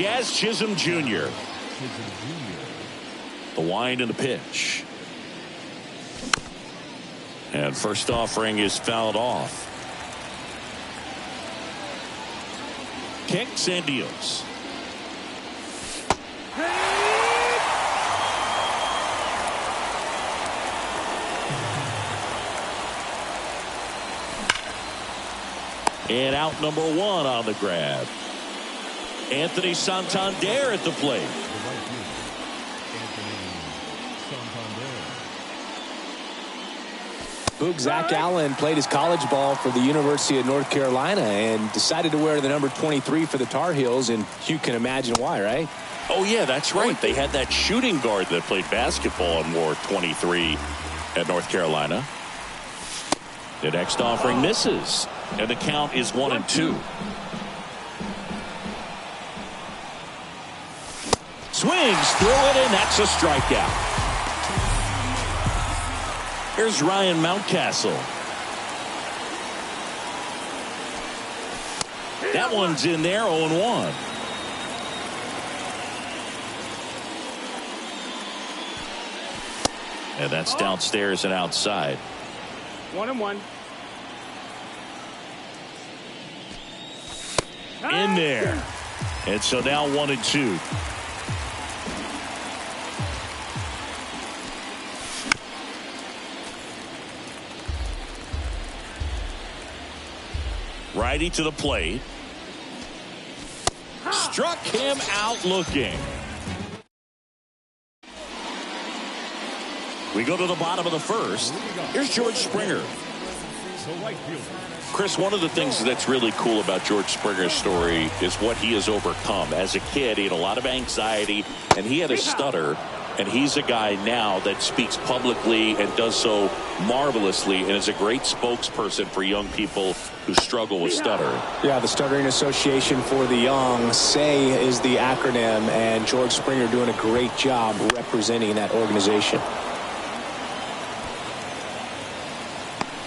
Jazz Chisholm Jr. The wind and the pitch. And first offering is fouled off. Kicks and deals. And out number one on the grab. Anthony Santander at the plate. Boog Zach Allen played his college ball for the University of North Carolina and decided to wear the number 23 for the Tar Heels, and you can imagine why, right? Oh, yeah, that's right. They had that shooting guard that played basketball and wore 23 at North Carolina. The next offering misses, and the count is 1-2. Swings through it, and that's a strikeout. Here's Ryan Mountcastle. That one's in there, 0-1. And that's downstairs and outside. 1-1. In there. And so now 1-2. Righty to the plate. Struck him out looking. We go to the bottom of the first. Here's George Springer. Chris, one of the things that's really cool about George Springer's story is what he has overcome. As a kid, he had a lot of anxiety, and he had a stutter. And he's a guy now that speaks publicly and does so marvelously and is a great spokesperson for young people who struggle with stuttering. Yeah, the Stuttering Association for the Young, SAY is the acronym, and George Springer doing a great job representing that organization.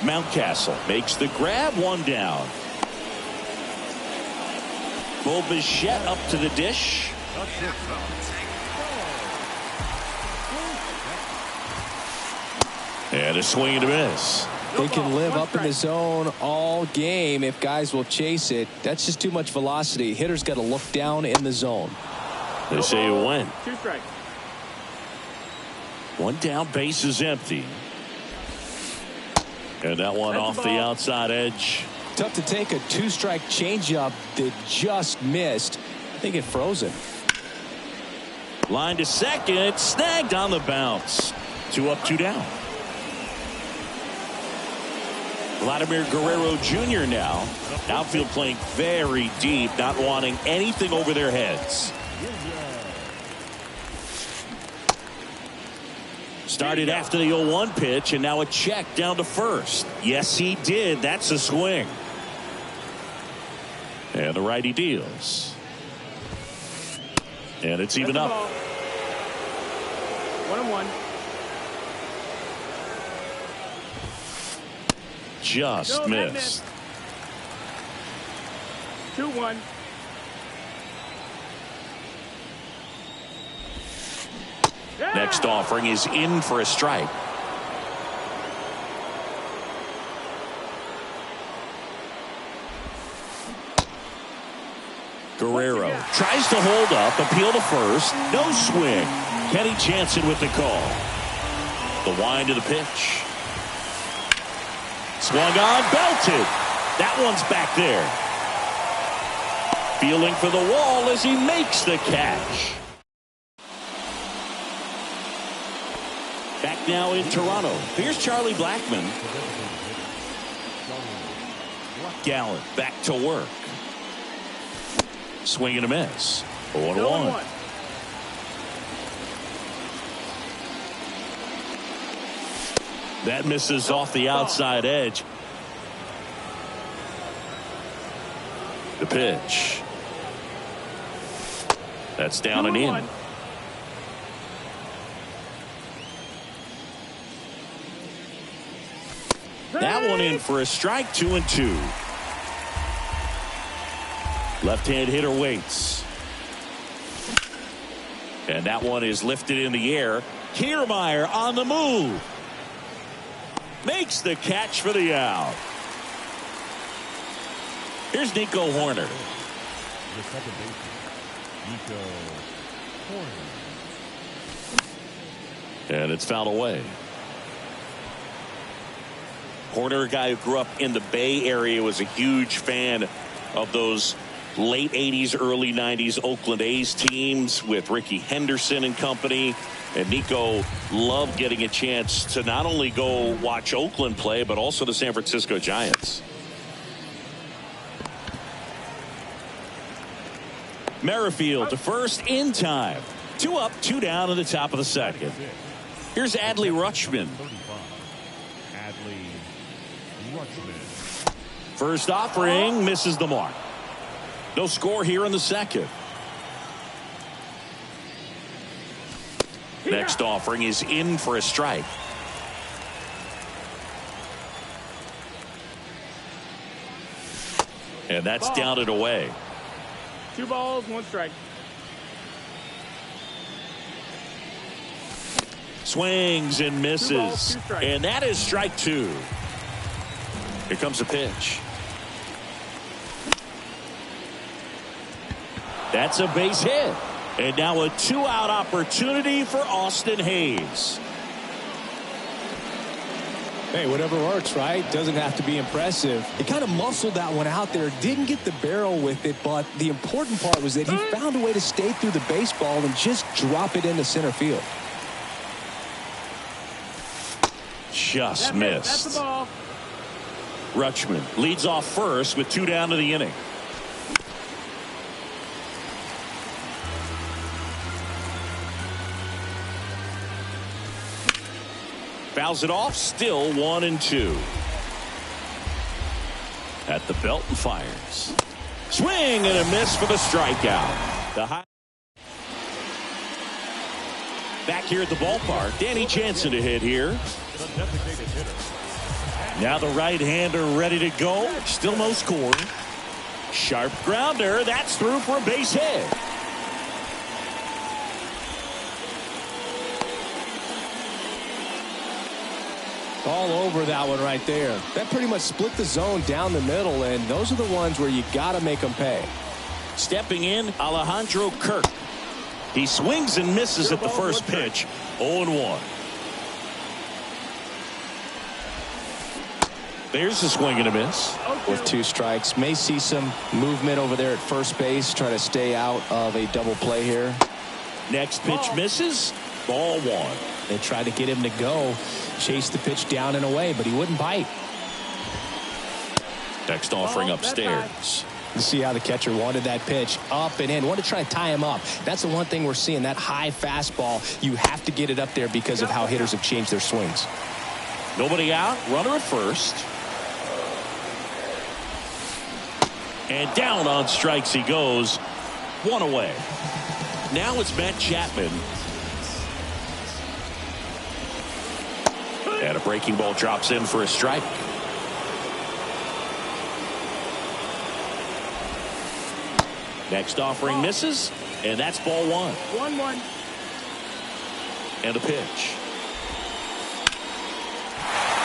Mountcastle makes the grab, one down. Bo Bichette up to the dish. And a swing and a miss. They can live up in the zone all game if guys will chase it. That's just too much velocity. Hitter's got to look down in the zone. They say it went. 2 strikes. One down, base is empty. And that one off the outside edge. Tough to take a 2-strike changeup that just missed. I think it froze him. Line to second, snagged on the bounce. 2 up, 2 down. Vladimir Guerrero Jr. now. Outfield playing very deep, not wanting anything over their heads. Started after the 0-1 pitch, and now a check down to first. Yes, he did. That's a swing. And the righty deals. And it's even up. 1-1. Just missed. 2-1. Next offering is in for a strike. Guerrero tries to hold up, appeal to first. No swing. Kenny Jansen with the call. The wind of the pitch. Swung on, belted. That one's back there. Feeling for the wall as he makes the catch. Back now in Toronto. Here's Charlie Blackmon. Gallen back to work. Swing and a miss. 0-1. That misses off the outside edge. The pitch. That's down and in. That one in for a strike, 2-2. Left-hand hitter waits. And that one is lifted in the air. Kiermaier on the move. Makes the catch for the out. Here's Nico Horner. The second baseman, Nico Horner. And it's fouled away. Horner, a guy who grew up in the Bay Area, was a huge fan of those late 80s, early 90s Oakland A's teams with Rickey Henderson and company. And Nico loved getting a chance to not only go watch Oakland play, but also the San Francisco Giants. Merrifield to first in time. 2 up, 2 down in the top of the second. Here's Adley Rutschman. First offering misses the mark. No score here in the second. Next offering is in for a strike. And that's down and away. 2 balls, 1 strike. Swings and 2 misses. balls, 2 strikes. And that is strike 2. Here comes a pitch. That's a base hit. And now a 2-out opportunity for Austin Hayes. Hey, whatever works, right? Doesn't have to be impressive. He kind of muscled that one out there. Didn't get the barrel with it, but the important part was that he found a way to stay through the baseball and just drop it into center field. Just missed. That's the ball. Rutschman leads off first with 2 down to the inning. Fouls it off, still 1-2. At the belt and fires. Swing and a miss for the strikeout. The high. Back here at the ballpark, Danny Jansen to hit here. Now the right-hander ready to go. Still no score. Sharp grounder. That's through for a base hit. All over that one right there. That pretty much split the zone down the middle, and those are the ones where you got to make them pay. Stepping in, Alejandro Kirk. He swings and misses at the first pitch. 0-1. There's a swing and a miss. With 2 strikes. May see some movement over there at first base. Try to stay out of a double play here. Next pitch misses. Ball 1. They tried to get him to go. Chase the pitch down and away, but he wouldn't bite. Next offering upstairs. You see how the catcher wanted that pitch up and in. Wanted to try to tie him up. That's the one thing we're seeing. That high fastball, you have to get it up there because of how hitters have changed their swings. Nobody out. Runner at first. And down on strikes he goes. 1 away. Now it's Matt Chapman. And a breaking ball drops in for a strike. Next offering misses, and that's ball 1. 1-1. And a pitch.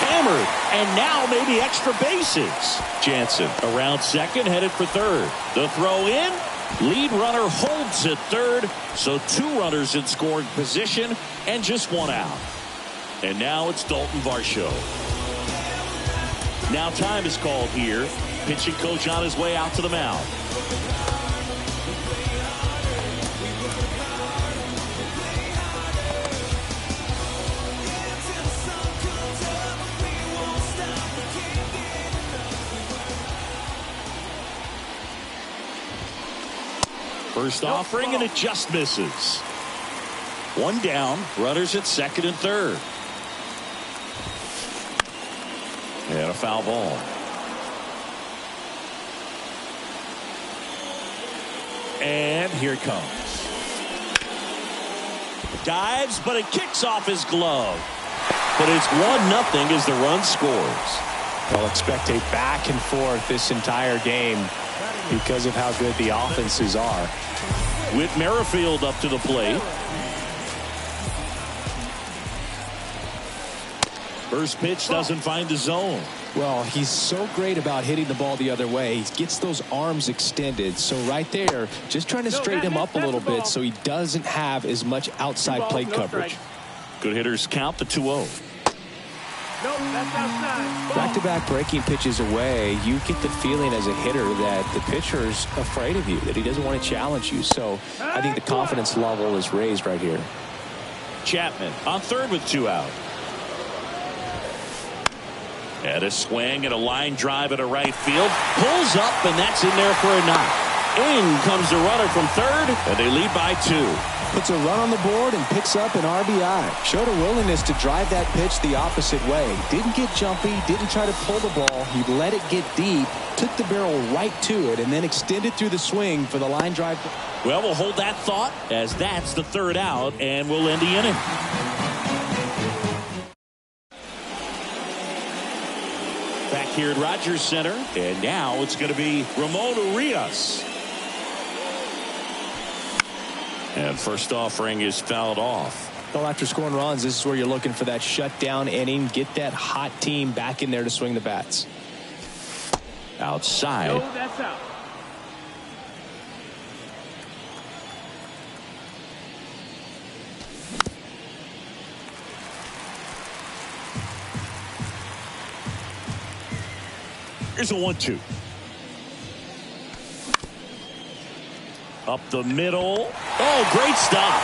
Hammered, and now maybe extra bases. Jansen around second, headed for third. The throw in. Lead runner holds at third, so 2 runners in scoring position and just 1 out. And now it's Dalton Varsho. Now time is called here. Pitching coach on his way out to the mound. First offering, and it just misses. 1 down, runners at second and third. And a foul ball. And here it comes. Dives, but it kicks off his glove. But it's 1-0 as the run scores. They'll expect a back and forth this entire game. because of how good the offenses are. Whit Merrifield up to the plate. First pitch doesn't find the zone. Well, he's so great about hitting the ball the other way. He gets those arms extended. So right there, just trying to straighten him up a little bit so he doesn't have as much outside plate coverage. Good hitters count the 2-0. Nope, that's outside. Back-to-back breaking pitches away, you get the feeling as a hitter that the pitcher's afraid of you, that he doesn't want to challenge you. So I think the confidence level is raised right here. Chapman on third with 2 out. And a swing and a line drive at a right field. Pulls up, and that's in there for a knock. In comes the runner from third, and they lead by 2. Puts a run on the board and picks up an RBI. Showed a willingness to drive that pitch the opposite way. Didn't get jumpy, didn't try to pull the ball. He let it get deep, took the barrel right to it, and then extended through the swing for the line drive. Well, we'll hold that thought as that's the 3rd out, and we'll end the inning. Back here at Rogers Center, and now it's going to be Ramon Urias. And first offering is fouled off. Well, after scoring runs, this is where you're looking for that shutdown inning. Get that hot team back in there to swing the bats. Outside. No, that's out. Here's a 1-2. Up the middle. Oh, great stop.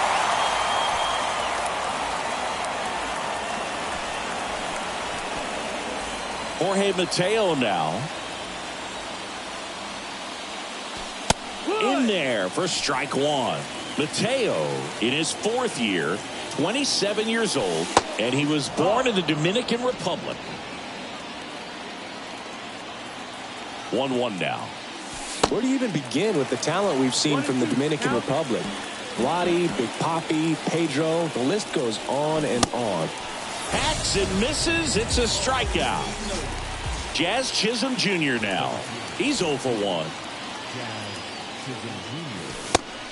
Jorge Mateo now. In there for strike 1. Mateo in his 4th year, 27 years old, and he was born in the Dominican Republic. 1-1 now. Where do you even begin with the talent we've seen from the Dominican Republic? Lottie, Big Papi, Pedro, the list goes on and on. Hacks and misses. It's a strikeout. Jazz Chisholm Jr. now. He's 0 for 1.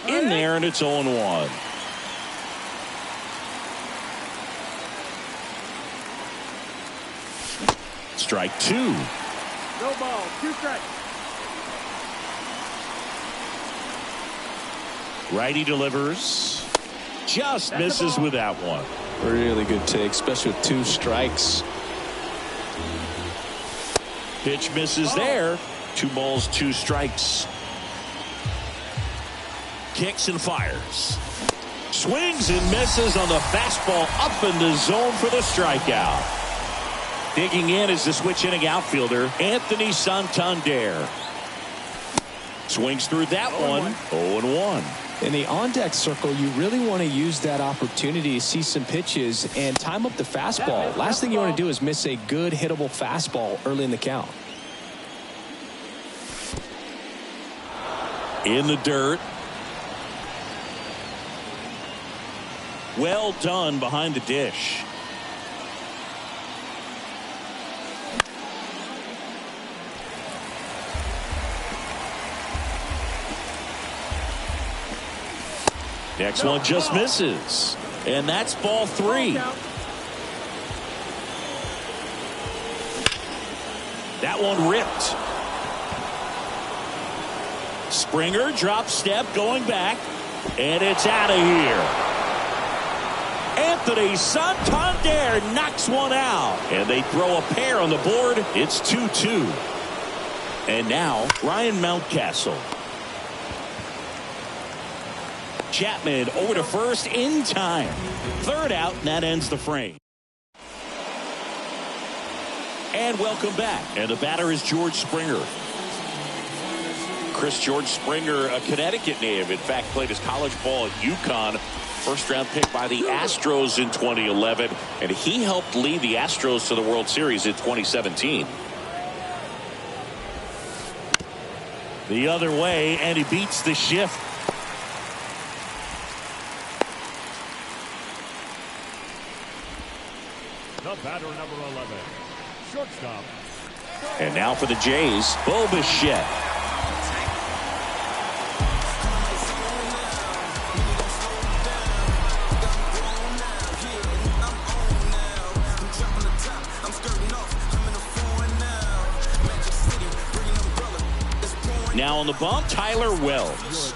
In there, and it's 0-1. Strike 2. No ball, 2 strikes. Righty delivers. Just misses with that one. Really good take, especially with 2 strikes. Pitch misses there. 2 balls, 2 strikes. Kicks and fires. Swings and misses on the fastball up in the zone for the strikeout. Digging in is the switch inning outfielder, Anthony Santander. Swings through that one. 0-1. In the on-deck circle, you really want to use that opportunity to see some pitches and time up the fastball. Last thing you want to do is miss a good hittable fastball early in the count. In the dirt. Well done behind the dish. Next one just misses. And that's ball 3. That one ripped. Springer drop step going back. And it's out of here. Anthony Santander knocks one out. And they throw a pair on the board. It's 2-2. And now Ryan Mountcastle. Chapman over to first in time. 3rd out, and that ends the frame. And welcome back. And the batter is George Springer. George Springer, a Connecticut native. In fact, played his college ball at UConn. First-round pick by the Astros in 2011. And he helped lead the Astros to the World Series in 2017. The other way, and he beats the shift. The batter, number 11, shortstop. And now for the Jays, Bo Bichette. Now on the bump, Tyler Wells.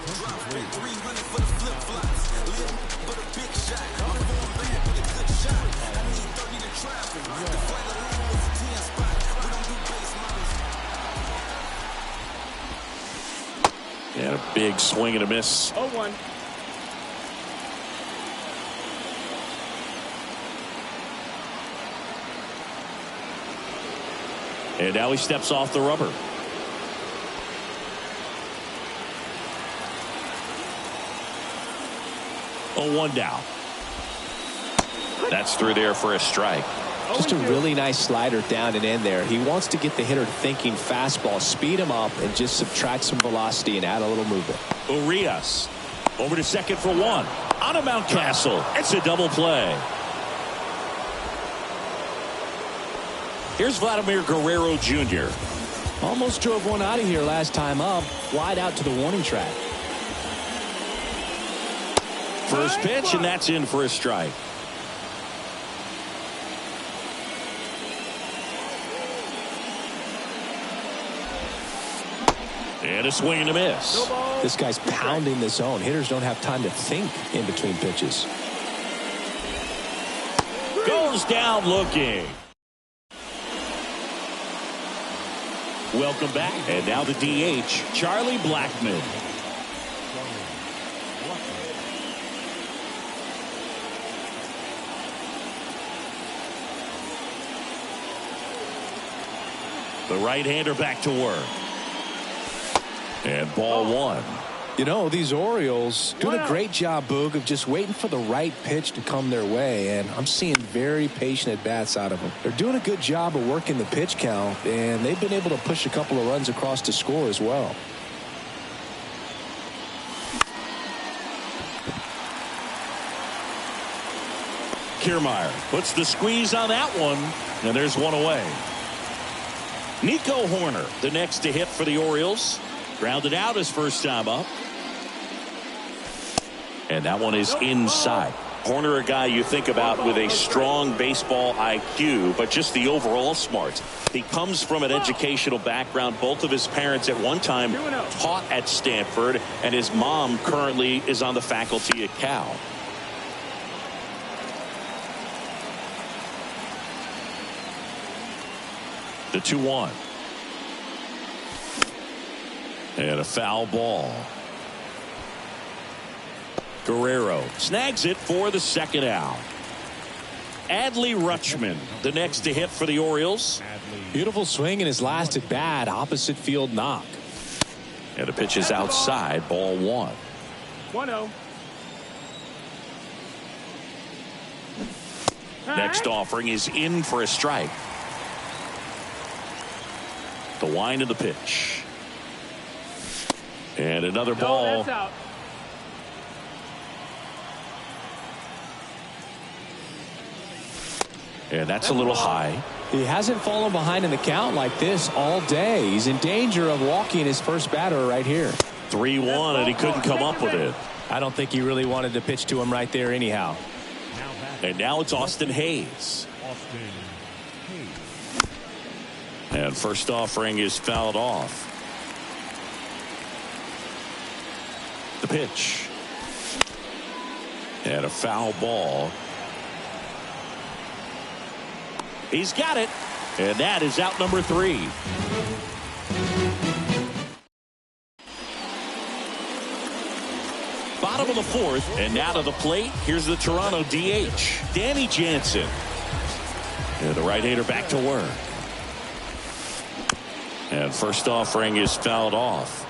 And a big swing and a miss. 0-1. And now he steps off the rubber. Oh, 1 down. That's through there for a strike. Just a really nice slider down and in there. He wants to get the hitter thinking fastball, speed him up, and just subtract some velocity and add a little movement. Urias over to second for 1. On to Mountcastle. It's a double play. Here's Vladimir Guerrero Jr. Almost drove one out of here last time up. Wide out to the warning track. First pitch, and that's in for a strike. And a swing and a miss. This guy's pounding the zone. Hitters don't have time to think in between pitches. Goes down looking. Welcome back. And now the DH, Charlie Blackmon. The right-hander back to work. And ball 1. You know, these Orioles doing a great job, Boog, of just waiting for the right pitch to come their way, and I'm seeing very patient at-bats out of them. They're doing a good job of working the pitch count, and they've been able to push a couple of runs across to score as well. Kiermaier puts the squeeze on that one, and there's one away. Nico Horner, the next to hit for the Orioles. Grounded out his first time up. And that one is inside. Horner, a guy you think about with a strong baseball IQ, but just the overall smarts. He comes from an educational background. Both of his parents at one time taught at Stanford, and his mom currently is on the faculty at Cal. The 2-1. And a foul ball. Guerrero snags it for the second out. Adley Rutschman, the next to hit for the Orioles. Beautiful swing in his last at bat, opposite field knock. And the pitch is outside, ball 1. 1-0. Next offering is in for a strike. The wind of the pitch. And another ball. That's out. And that's a little high. He hasn't fallen behind in the count like this all day. He's in danger of walking his first batter right here. 3-1, and he couldn't come up with it. I don't think he really wanted to pitch to him right there anyhow. And now it's Austin Hayes. And first offering is fouled off. The pitch. And a foul ball. He's got it. And that is out number 3. Bottom of the 4th, and now to the plate. Here's the Toronto DH, Danny Jansen. And the right-hander back to work. And first offering is fouled off.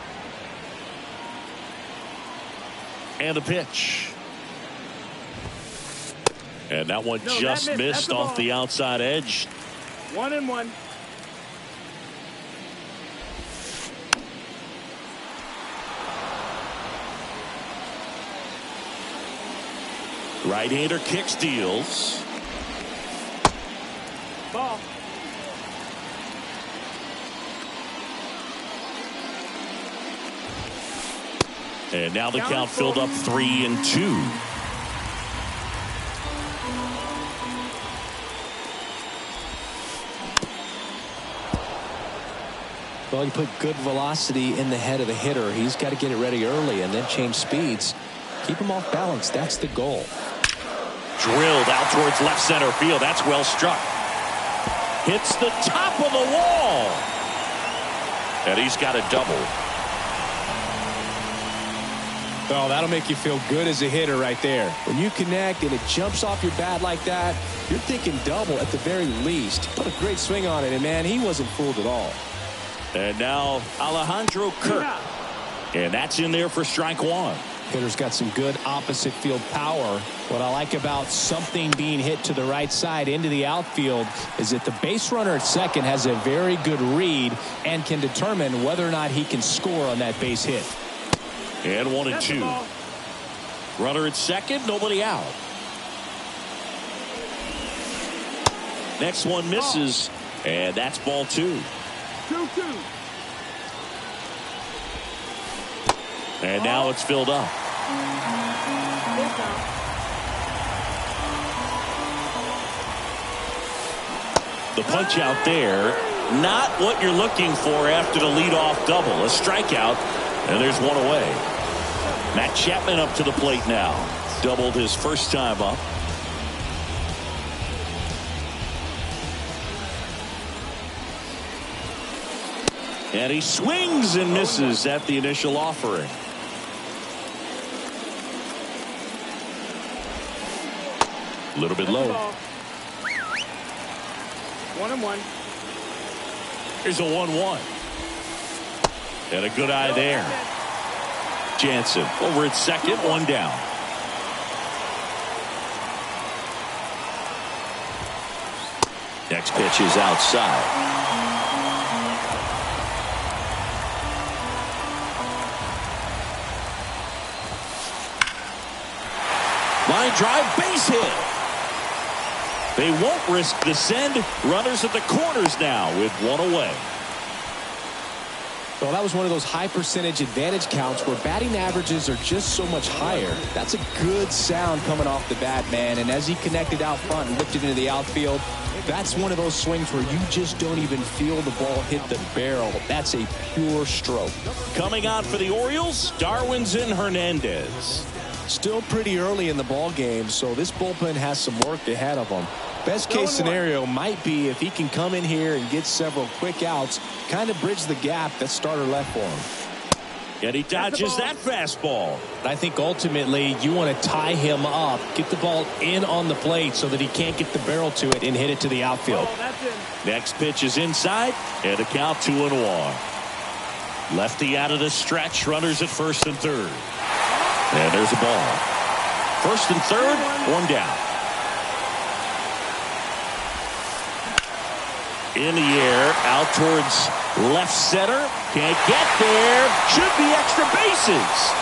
And the pitch. And that one just missed off the outside edge. 1-1. Right-hander kick steals. Ball. And now the count filled up 3-2. Well, you put good velocity in the head of the hitter. He's got to get it ready early and then change speeds. Keep him off balance. That's the goal. Drilled out towards left center field. That's well struck. Hits the top of the wall. And he's got a double. Oh, that'll make you feel good as a hitter right there. When you connect and it jumps off your bat like that, you're thinking double at the very least. What a great swing on it, and man, he wasn't fooled at all. And now Alejandro Kirk. And that's in there for strike one. Hitter's got some good opposite field power. What I like about something being hit to the right side into the outfield is that the base runner at second has a very good read and can determine whether or not he can score on that base hit. And 1-2. Runner at second, nobody out. Next one misses, and that's ball 2. 2-2. And now it's filled up. The punch out there, not what you're looking for after the leadoff double. A strikeout, and there's one away. Matt Chapman up to the plate now. Doubled his first time up. And he swings and misses at the initial offering. A little bit low. 1-1. Here's a 1-1. And a good eye there. Jansen over at second, one down. Next pitch is outside. Line drive, base hit. They won't risk the send. Runners at the corners now with one away. Well, that was one of those high percentage advantage counts where batting averages are just so much higher. That's a good sound coming off the bat, man. And as he connected out front and lifted into the outfield, that's one of those swings where you just don't even feel the ball hit the barrel. That's a pure stroke. Coming out for the Orioles, Darwinzon Hernandez. Still pretty early in the ball game, so this bullpen has some work ahead of them. Best case scenario might be if he can come in here and get several quick outs, kind of bridge the gap that starter left for him. And he dodges that fastball. I think ultimately you want to tie him up, get the ball in on the plate so that he can't get the barrel to it and hit it to the outfield. Next pitch is inside, and a count 2-1. Lefty out of the stretch, runners at first and third. And there's a ball. First and third, one down. In the air, out towards left center. Can't get there. Should be extra bases.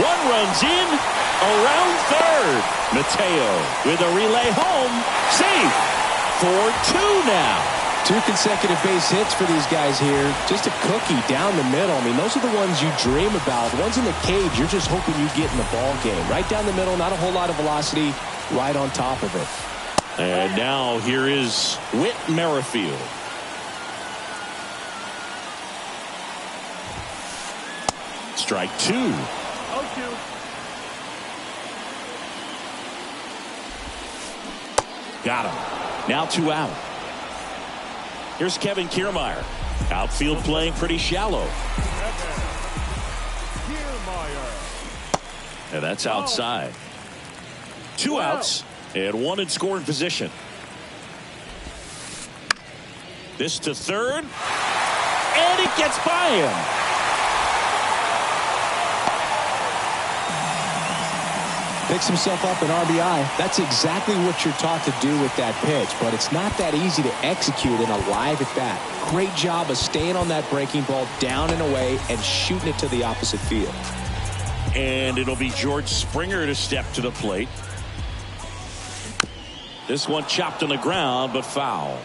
One runs in, around third. Mateo with a relay home. Safe. 4-2 now. 2 consecutive base hits for these guys here. Just a cookie down the middle. I mean, those are the ones you dream about. The ones in the cage, you're just hoping you get in the ball game. Right down the middle, not a whole lot of velocity, right on top of it. And now here is Whit Merrifield. Strike 2. 0-2. Got him. Now 2 out. Here's Kevin Kiermaier. Outfield playing pretty shallow. And that's outside. 2 outs and 1 in scoring position. This to third. And it gets by him. Picks himself up an RBI. That's exactly what you're taught to do with that pitch, but it's not that easy to execute in a live at bat. Great job of staying on that breaking ball down and away and shooting it to the opposite field. And it'll be George Springer to step to the plate. This one chopped on the ground, but foul.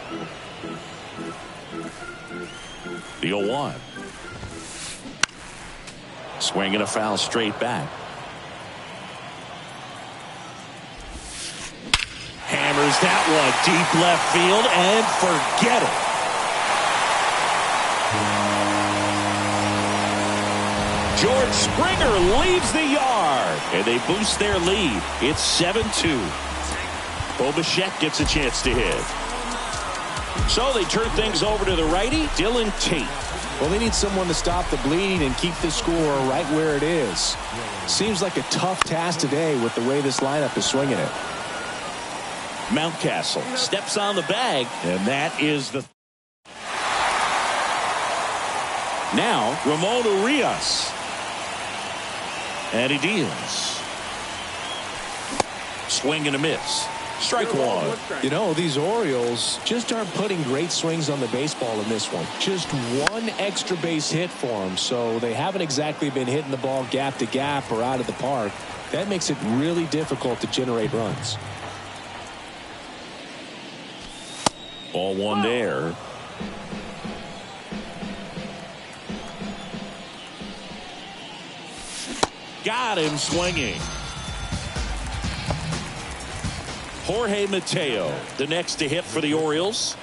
The 0-1. Swinging a foul straight back. Hammers that one deep left field and forget it. George Springer leaves the yard, and they boost their lead. It's 7-2. Bo Bichette gets a chance to hit. So they turn things over to the righty, Dylan Tate. Well, they need someone to stop the bleeding and keep the score right where it is. Seems like a tough task today with the way this lineup is swinging it. Mountcastle steps on the bag, and that is the... Now, Ramon Urias. And he deals. Swing and a miss. Strike one. You know, these Orioles just aren't putting great swings on the baseball in this one. Just one extra base hit for them, so they haven't exactly been hitting the ball gap to gap or out of the park. That makes it really difficult to generate runs. Ball one there. Got him swinging. Jorge Mateo, the next to hit for the Orioles.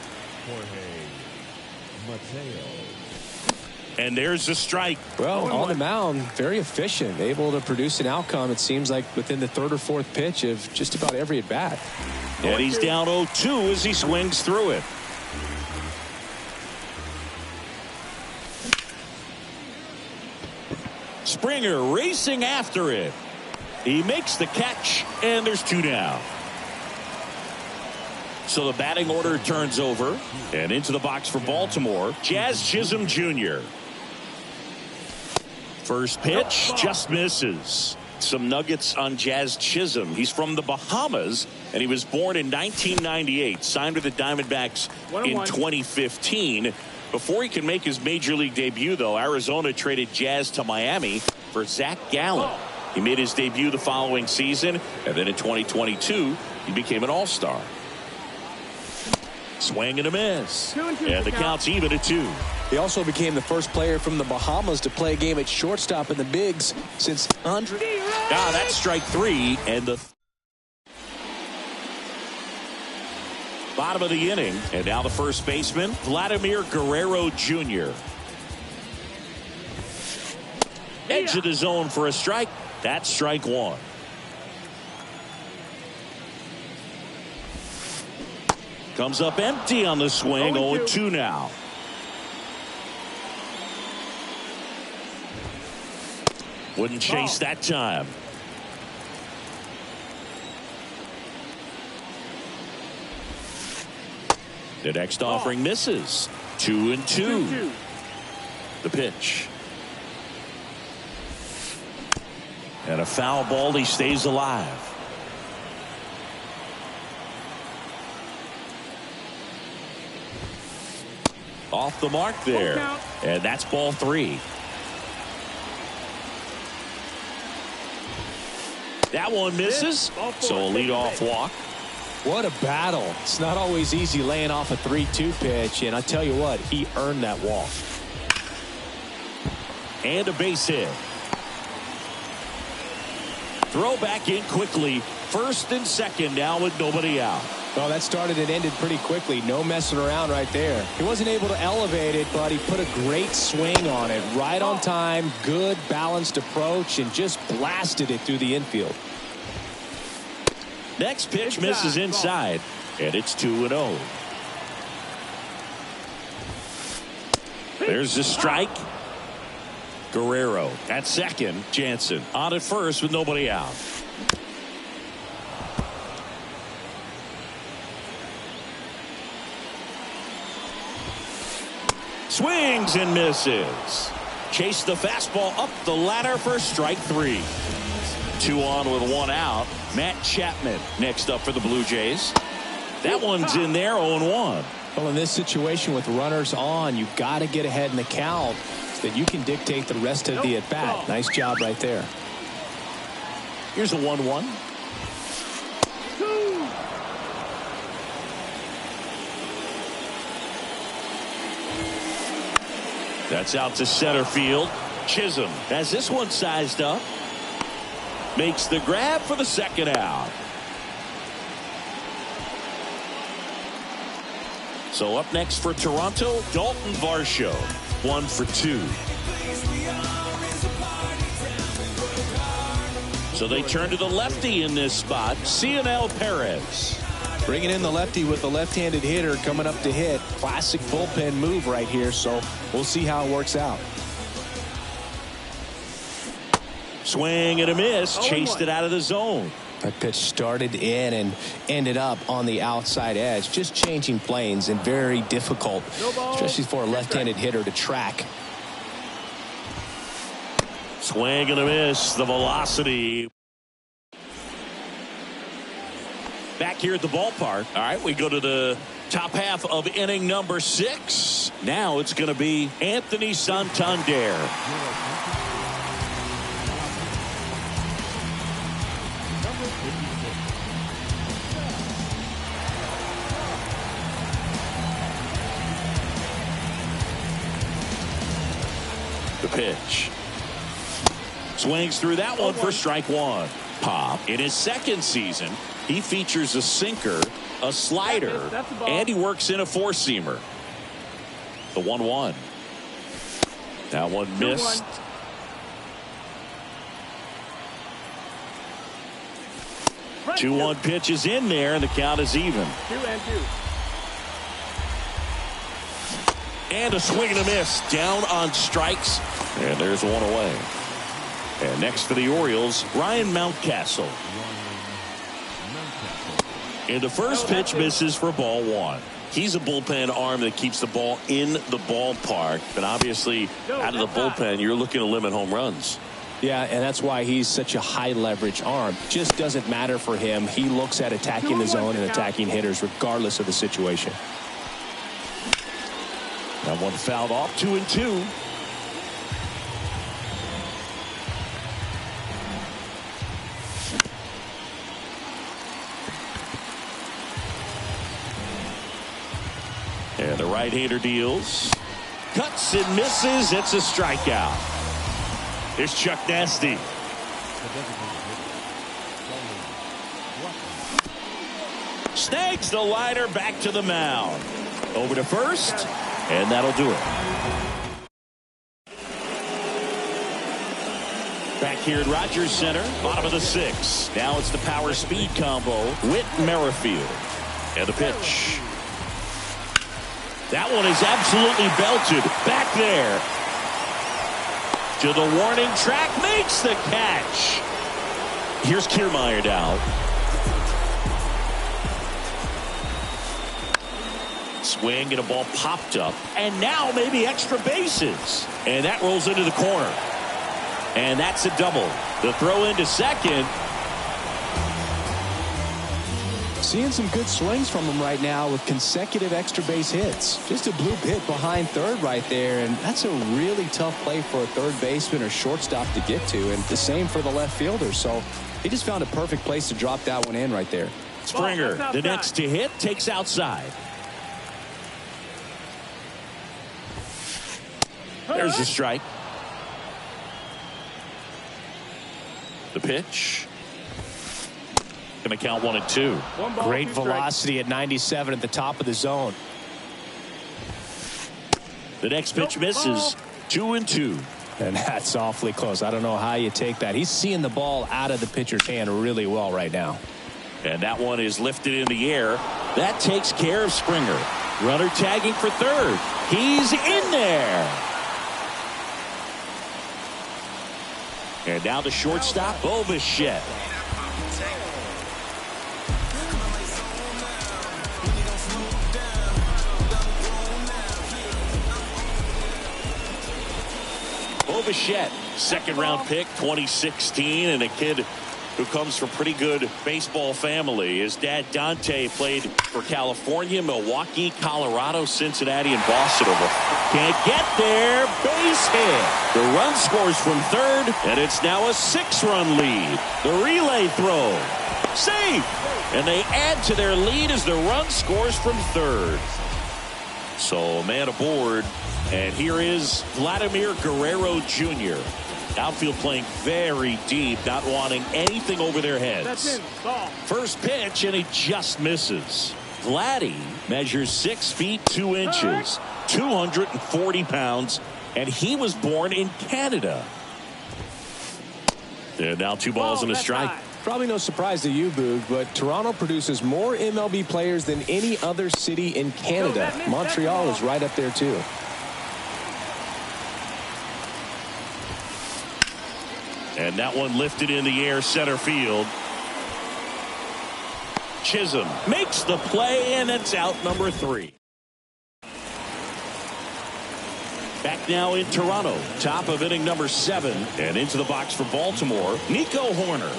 And there's the strike. Well, on the mound, very efficient, able to produce an outcome, it seems like, within the third or fourth pitch of just about every at-bat. And he's down 0-2 as he swings through it. Springer racing after it. He makes the catch, and there's two down. So the batting order turns over, and into the box for Baltimore, Jazz Chisholm Jr. First pitch just misses. Some nuggets on Jazz Chisholm. He's from the Bahamas, and he was born in 1998. Signed with the Diamondbacks in 2015. Before he can make his major league debut, though, Arizona traded Jazz to Miami for Zach Gallen. He made his debut the following season, and then in 2022, he became an all-star. Swing and a miss. And the count's even at 2. He also became the first player from the Bahamas to play a game at shortstop in the bigs since Andre. That's strike 3, and the bottom of the inning. And now the first baseman, Vladimir Guerrero Jr. Edge of the zone for a strike. That's strike 1. Comes up empty on the swing. 0-2 now. Wouldn't chase that time. The next offering misses. 2-2. The pitch. And a foul ball. He stays alive. Off the mark there. And that's ball 3. That one misses. So a leadoff walk. What a battle. It's not always easy laying off a 3-2 pitch, and I tell you what, he earned that walk. And a base hit. Throw back in quickly. First and second now with nobody out. Well, that started and ended pretty quickly. No messing around right there. He wasn't able to elevate it, but he put a great swing on it. Right on time, good balanced approach, and just blasted it through the infield. Next pitch misses inside, and it's 2-0. There's the strike. Guerrero at second. Jansen on at first with nobody out. Swings and misses. Chase the fastball up the ladder for strike 3. 2 on with 1 out. Matt Chapman next up for the Blue Jays. That one's in there, 0-1. Well, in this situation with runners on, you've got to get ahead in the count so that you can dictate the rest of the at-bat. Nice job right there. Here's a 1-1. That's out to center field. Chisholm has this one sized up. Makes the grab for the second out. So up next for Toronto, Dalton Varsho. 1 for 2. So they turn to the lefty in this spot, Cionel Perez. Bringing in the lefty with the left-handed hitter coming up to hit. Classic bullpen move right here, so we'll see how it works out. Swing and a miss, chased it out of the zone. That pitch started in and ended up on the outside edge. Just changing planes and very difficult, especially for a left-handed hitter to track. Swing and a miss, the velocity. Back here at the ballpark. All right, we go to the top half of inning number 6. Now it's going to be Anthony Santander. The pitch. Swings through that one for strike one. Pop. In his second season, he features a sinker, a slider, and he works in a four-seamer. The 1-1. That one missed. 2-1 pitch is in there, and the count is even. 2-2. And a swing and a miss. Down on strikes. And there's one away. And next for the Orioles, Ryan Mountcastle. And the first pitch misses for ball one. He's a bullpen arm that keeps the ball in the ballpark. But obviously, out of the bullpen, you're looking to limit home runs. Yeah, and that's why he's such a high leverage arm. Just doesn't matter for him. He looks at attacking the zone and attacking hitters regardless of the situation. That one fouled off. 2-2. And the right-hander deals. Cuts and misses. It's a strikeout. Here's Chuck Nasty. Snags the liner back to the mound. Over to first. And that'll do it. Back here at Rogers Center, bottom of the 6th. Now it's the power speed combo. Whit Merrifield. And the pitch. That one is absolutely belted. Back there. To the warning track. Makes the catch. Here's Kiermaier now. Swing and a ball popped up. And now maybe extra bases. And that rolls into the corner. And that's a double. The throw into second. Seeing some good swings from him right now with consecutive extra base hits. Just a bloop hit behind third right there. And that's a really tough play for a third baseman or shortstop to get to. And the same for the left fielder. So he just found a perfect place to drop that one in right there. Springer, the next to hit, takes outside. There's the strike. The pitch. Going to count 1 and 2. Great velocity at 97 at the top of the zone. The next pitch misses. 2 and 2. And that's awfully close. I don't know how you take that. He's seeing the ball out of the pitcher's hand really well right now. And that one is lifted in the air. That takes care of Springer. Runner tagging for third. He's in there. And now the shortstop, Bobichette. Bobichette, second-round pick, 2016, and a kid who comes from pretty good baseball family. His dad, Dante, played for California, Milwaukee, Colorado, Cincinnati, and Boston. Can't get there. Base hit. The run scores from third, and it's now a 6-run lead. The relay throw. Safe. And they add to their lead as the run scores from third. So a man aboard. And here is Vladimir Guerrero Jr. Outfield playing very deep, not wanting anything over their heads. That's in. Ball. First pitch, and he just misses. Vladdy measures 6 feet 2 inches, 240 pounds, and he was born in Canada. And now 2 balls and a strike. Probably no surprise to you, Boog, but Toronto produces more MLB players than any other city in Canada. Montreal is right up there, too. And that one lifted in the air, center field. Chisholm makes the play, and it's out number 3. Back now in Toronto, top of inning number 7, and into the box for Baltimore, Nico Horner.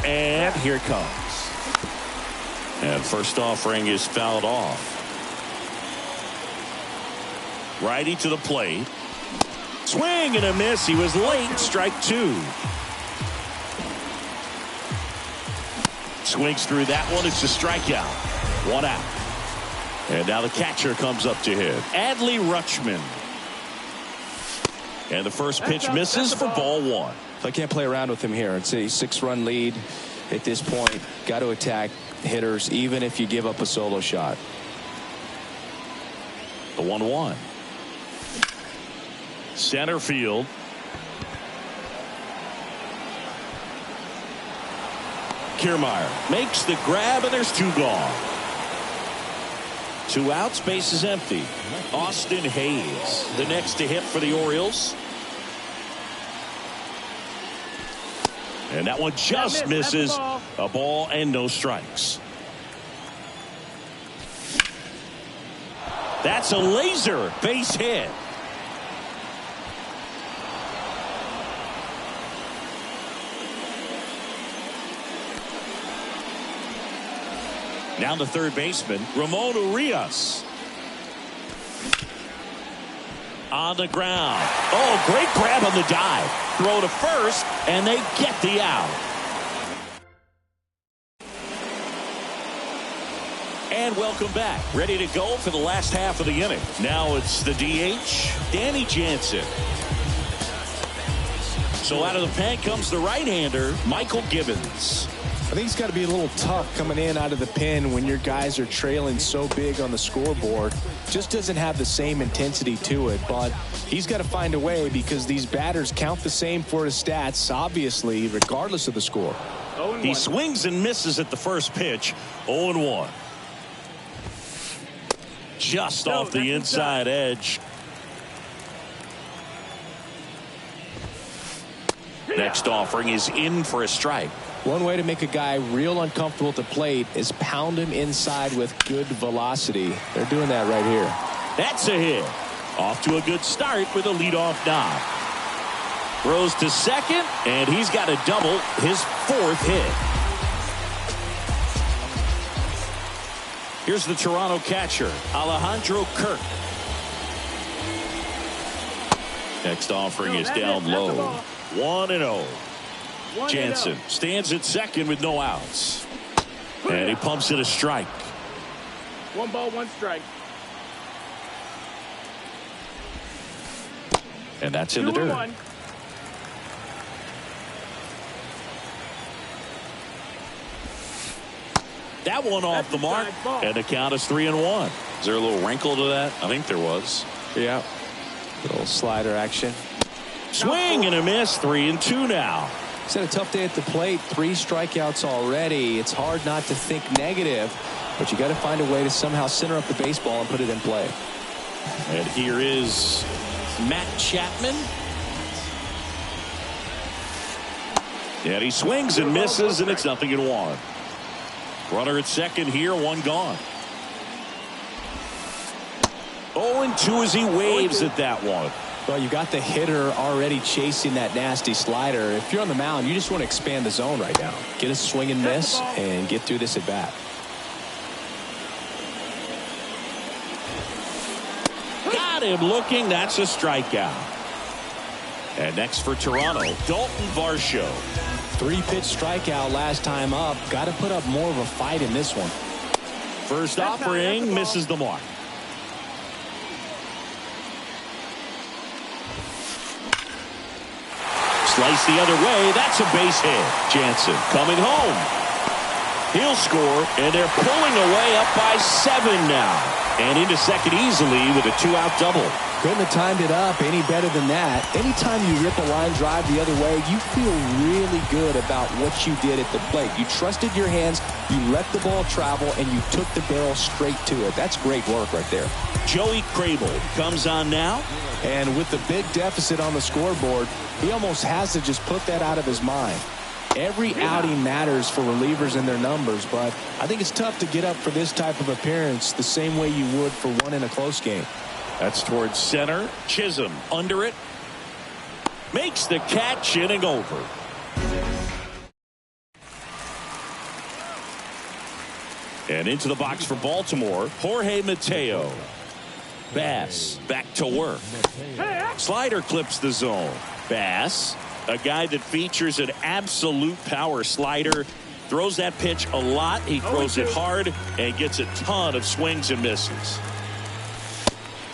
And here it comes. And first offering is fouled off. Righty to the plate. Swing and a miss. He was late. Strike 2. Swings through that one. It's a strikeout. 1 out. And now the catcher comes up to hit. Adley Rutschman. And the first pitch misses for ball 1. I can't play around with him here. It's a 6-run lead at this point. Got to attack hitters even if you give up a solo shot. The 1-1. Center field. Kiermaier makes the grab, and there's 2 gone. 2 outs, base is empty. Austin Hayes, the next to hit for the Orioles. And that one just misses. A ball and no strikes. That's a laser base hit. Now the third baseman, Ramon Urias. On the ground. Oh, great grab on the dive. Throw to first, and they get the out. And welcome back. Ready to go for the last half of the inning. Now it's the DH, Danny Jansen. So out of the pen comes the right-hander, Michael Gibbons. I think it's got to be a little tough coming in out of the pen when your guys are trailing so big on the scoreboard. Just doesn't have the same intensity to it, but he's got to find a way because these batters count the same for his stats, obviously, regardless of the score. He swings and misses at the first pitch. 0-1. Just off the inside edge. Next offering is in for a strike. One way to make a guy real uncomfortable at the plate is pound him inside with good velocity. They're doing that right here. That's a hit. Off to a good start with a leadoff knock. Throws to second, and he's got a double, his 4th hit. Here's the Toronto catcher, Alejandro Kirk. Next offering is down low. 1-0. Jansen stands at second with no outs. And he pumps it a strike. 1 ball, 1 strike. And that's in the dirt. 2-1. That one off the mark. And the count is 3-1. Is there a little wrinkle to that? I think there was. Yeah. Little slider action. Swing and a miss. 3-2 now. He's had a tough day at the plate. 3 strikeouts already. It's hard not to think negative, but you got to find a way to somehow center up the baseball and put it in play. And here is Matt Chapman. And he swings and misses, and it's 0-1. Runner at second here, 1 gone. 0-2 as he waves at that one. Well, you got the hitter already chasing that nasty slider. If you're on the mound, you just want to expand the zone right now. Get a swing and miss and get through this at bat. Got him looking. That's a strikeout. And next for Toronto, Dalton Varsho. 3-pitch strikeout last time up. Got to put up more of a fight in this one. First offering misses the mark. Slice the other way. That's a base hit. Jansen coming home. He'll score, and they're pulling away up by 7 now. And into second easily with a 2-out double. Couldn't have timed it up any better than that. Anytime you rip a line drive the other way, you feel really good about what you did at the plate. You trusted your hands, you let the ball travel, and you took the barrel straight to it. That's great work right there. Joey Crable comes on now. And with the big deficit on the scoreboard, he almost has to just put that out of his mind. Every outing matters for relievers and their numbers, but I think it's tough to get up for this type of appearance the same way you would for one in a close game. That's towards center. Chisholm under it. Makes the catch, inning over. And into the box for Baltimore, Jorge Mateo. Bass back to work. Slider clips the zone. Bass, a guy that features an absolute power slider, throws that pitch a lot. He throws it hard and gets a ton of swings and misses.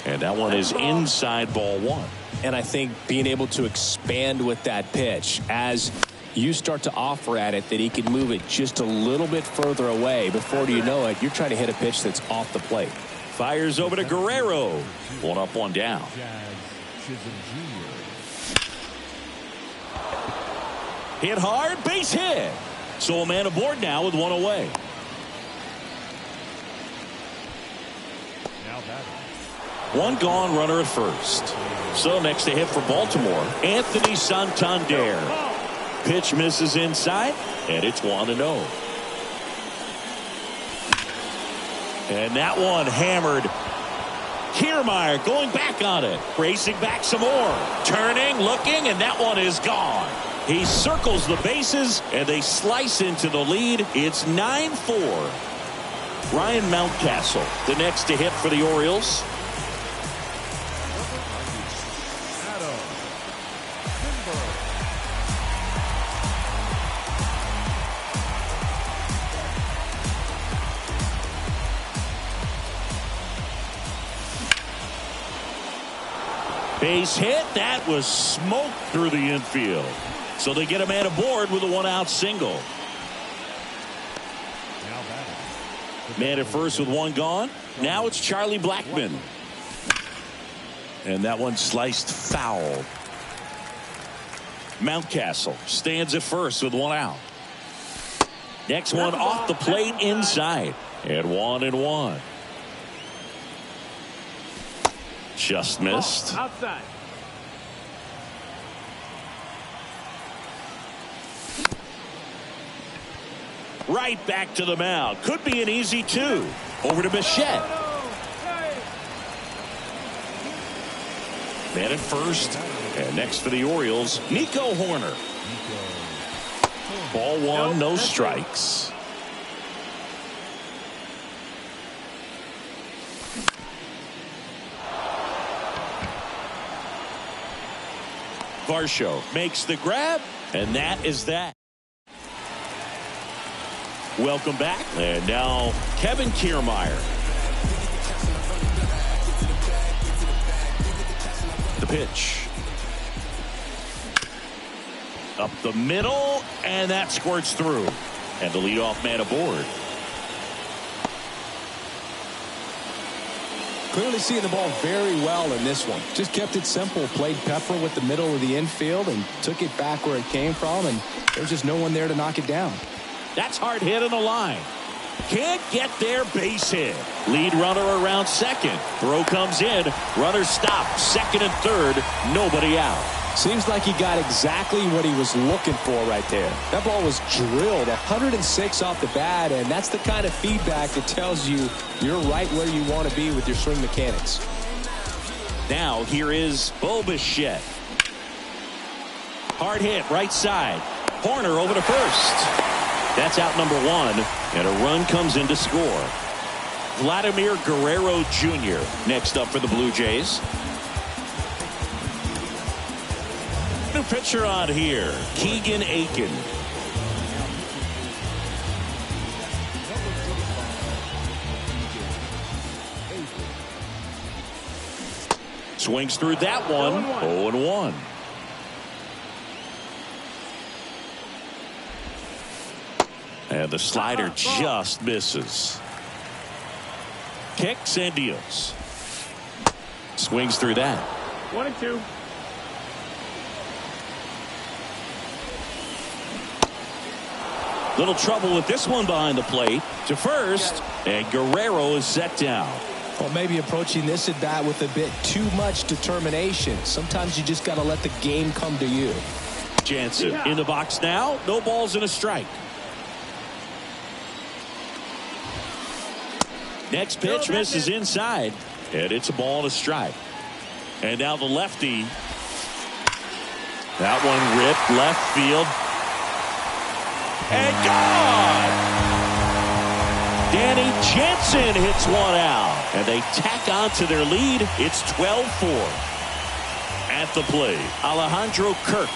And that one is inside ball 1. And I think being able to expand with that pitch as you start to offer at it that he can move it just a little bit further away. Before you know it, you're trying to hit a pitch that's off the plate. Fires over to Guerrero. 1 up, 1 down. Hit hard, base hit. So a man aboard now with 1 away. One gone, runner at first. So next to hit for Baltimore, Anthony Santander. Pitch misses inside, and it's 1-0. And that one hammered. Kiermaier going back on it. Racing back some more. Turning, looking, and that one is gone. He circles the bases, and they slice into the lead. It's 9-4. Ryan Mountcastle, the next to hit for the Orioles. Base hit. That was smoked through the infield. So they get a man aboard with a 1-out single. Man at first with 1 gone. Now it's Charlie Blackmon. And that one sliced foul. Mountcastle stands at first with 1 out. Next one off the plate inside. And 1-1. Just missed. Outside. Right back to the mound. Could be an easy 2. Over to Bichette. Man at first. And next for the Orioles, Nico Horner. Ball 1, no strikes. Varsho makes the grab, and that is that. Welcome back. And now Kevin Kiermaier. The pitch. Up the middle, and that squirts through. And the leadoff man aboard. Clearly seeing the ball very well in this one. Just kept it simple. Played pepper with the middle of the infield and took it back where it came from. And there's just no one there to knock it down. That's hard hit on the line. Can't get there, base hit. Lead runner around second. Throw comes in. Runner stopped. Second and third. Nobody out. Seems like he got exactly what he was looking for right there. That ball was drilled 106 off the bat, and that's the kind of feedback that tells you you're right where you want to be with your swing mechanics. Now here is Bo Bichette. Hard hit right side. Horner over to first. That's out number 1, and a run comes in to score. Vladimir Guerrero Jr. next up for the Blue Jays. New pitcher on here, Keegan Aiken. Swings through that one. 0-1. And the slider just misses. Kicks and deals. Swings through that. 1-2. Little trouble with this one behind the plate. To first, and Guerrero is set down. Well, maybe approaching this at bat with a bit too much determination. Sometimes you just got to let the game come to you. Jansen in the box now. No balls and a strike. Next pitch misses inside. And it's a ball and a strike. And now the lefty. That one ripped left field. And gone! Danny Jansen hits one out. And they tack on to their lead. It's 12-4. At the plate, Alejandro Kirk.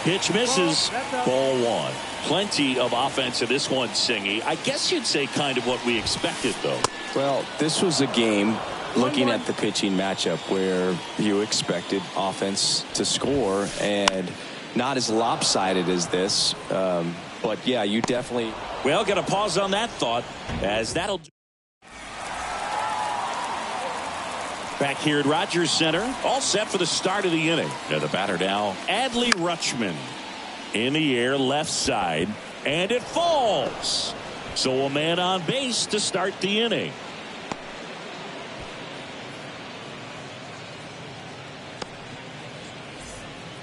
Pitch misses. Ball one. Plenty of offense in this one, Singy. I guess you'd say kind of what we expected, though. Well, this was a game, looking at the pitching matchup, where you expected offense to score, and not as lopsided as this. But, yeah, you definitely... Well, got to pause on that thought, as that'll do. Back here at Rogers Center, all set for the start of the inning. Now the batter now, Adley Rutschman. In the air, left side, and it falls. So a man on base to start the inning.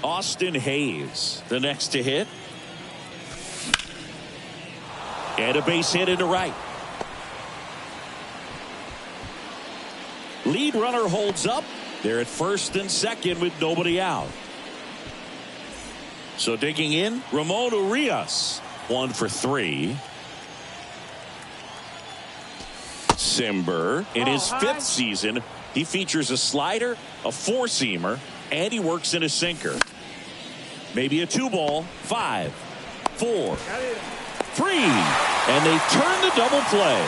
Austin Hayes, the next to hit. And a base hit into right. Lead runner holds up. They're at first and second with nobody out. So digging in, Ramon Urias, 1 for 3. Simber, in his 5th season, he features a slider, a 4-seamer, and he works in a sinker. Maybe a 2-ball, 5, 4, 3, and they turn the double play.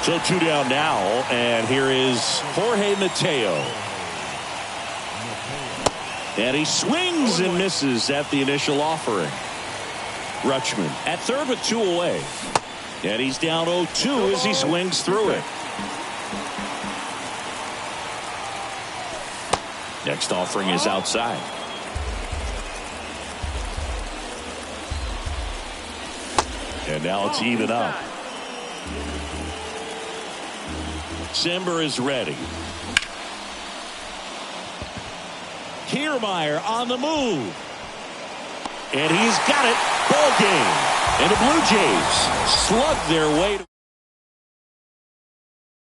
So 2 down now, and here is Jorge Mateo. And he swings and misses at the initial offering. Rutschman at third with 2 away. And he's down 0-2 as he swings through it. Next offering is outside. And now it's even up. Simber is ready. Kiermaier on the move. And he's got it. Ball game. And the Blue Jays slug their way to